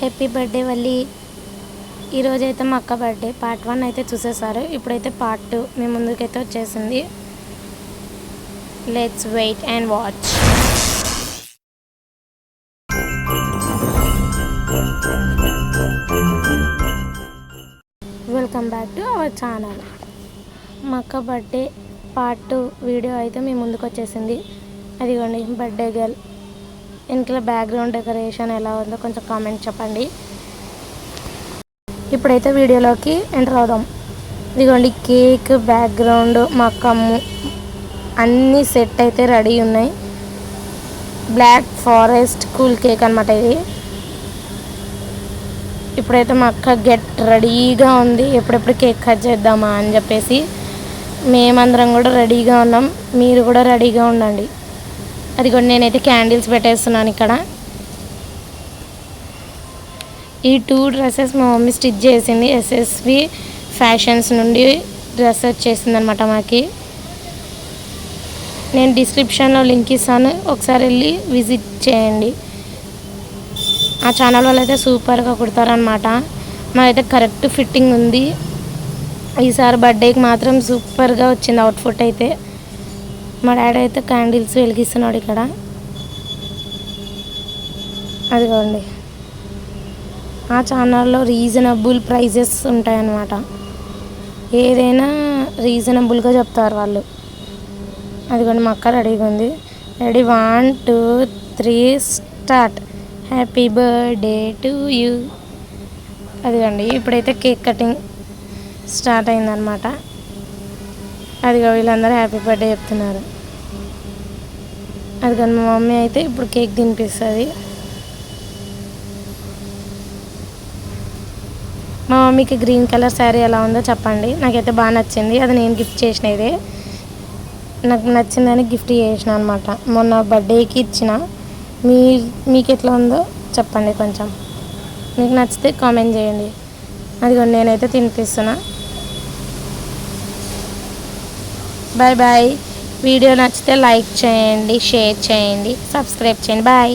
Happy birthday Valli. ఈరోజైతే మా అక్క బర్త్డే పార్ట్ 1 అయితే చూసేసారు. ఇప్పుడైతే పార్ట్ 2 మీ ముందుకైతే వచ్చేసింది. Let's wait and watch. Welcome back to our channel. మా అక్క బర్త్డే పార్ట్ 2 వీడియో అయితే మీ ముందుకు వచ్చేసింది. అదిగోండి బర్త్డే గర్ల్. వెనకాల బ్యాక్గ్రౌండ్ డెకరేషన్ ఎలా ఉందో కొంచెం కామెంట్ చెప్పండి. ఇప్పుడైతే వీడియోలోకి ఎంటర్ అవుదాం. ఇదిగోండి కేక్, బ్యాక్గ్రౌండ్, మా అక్కమ్ము అన్నీ సెట్ అయితే రెడీ ఉన్నాయి. బ్లాక్ ఫారెస్ట్ కూల్ కేక్ అనమాట ఇది. ఇప్పుడైతే మా అక్క గెట్ రెడీగా ఉంది, ఎప్పుడెప్పుడు కేక్ కట్ చేద్దామా అని చెప్పేసి. మేమందరం కూడా రెడీగా ఉన్నాం, మీరు కూడా రెడీగా ఉండండి. అది కూడా నేనైతే క్యాండిల్స్ పెట్టేస్తున్నాను ఇక్కడ. ఈ 2 డ్రెస్సెస్ మా మమ్మీ స్టిచ్ చేసింది. ఎస్ఎస్వి ఫ్యాషన్స్ నుండి డ్రెస్ వచ్చేసింది అనమాట మాకి. నేను డిస్క్రిప్షన్లో లింక్ ఇస్తాను, ఒకసారి వెళ్ళి విజిట్ చేయండి. ఆ ఛానల్ వాళ్ళు అయితే సూపర్గా కుడతారనమాట. మాకైతే కరెక్ట్ ఫిట్టింగ్ ఉంది. ఈసారి బర్త్డేకి మాత్రం సూపర్గా వచ్చింది అవుట్ఫిట్ అయితే. మా డాడీ అయితే క్యాండిల్స్ వెలిగిస్తున్నాడు ఇక్కడ. అదిగోండి ఆ ఛానల్లో రీజనబుల్ ప్రైజెస్ ఉంటాయన్నమాట. ఏదైనా రీజనబుల్గా చెప్తారు వాళ్ళు. అదిగోండి మా అక్క రెడీగా ఉంది. Ready 1 2 3 start. Happy birthday to you. అదిగోండి ఇప్పుడైతే కేక్ కటింగ్ స్టార్ట్ అయిందనమాట. అదిగో వీళ్ళందరూ హ్యాపీ బర్త్డే చెప్తున్నారు. అదిగోండి మా మమ్మీ అయితే ఇప్పుడు కేక్ తినిపిస్తుంది. మా మమ్మీకి గ్రీన్ కలర్ శారీ ఎలా ఉందో చెప్పండి. నాకైతే బాగా నచ్చింది. అది నేను గిఫ్ట్ చేసినదే. నాకు నచ్చిందని గిఫ్ట్ చేసిన అనమాట. మొన్న బర్త్డేకి ఇచ్చిన. మీకు ఎట్లా ఉందో చెప్పండి కొంచెం. మీకు నచ్చితే కామెంట్ చేయండి. అదిగోండి నేనైతే తినిపిస్తున్నా. Bye bye. వీడియో నచ్చితే లైక్ చేయండి, షేర్ చేయండి, సబ్స్క్రైబ్ చేయండి. బాయ్.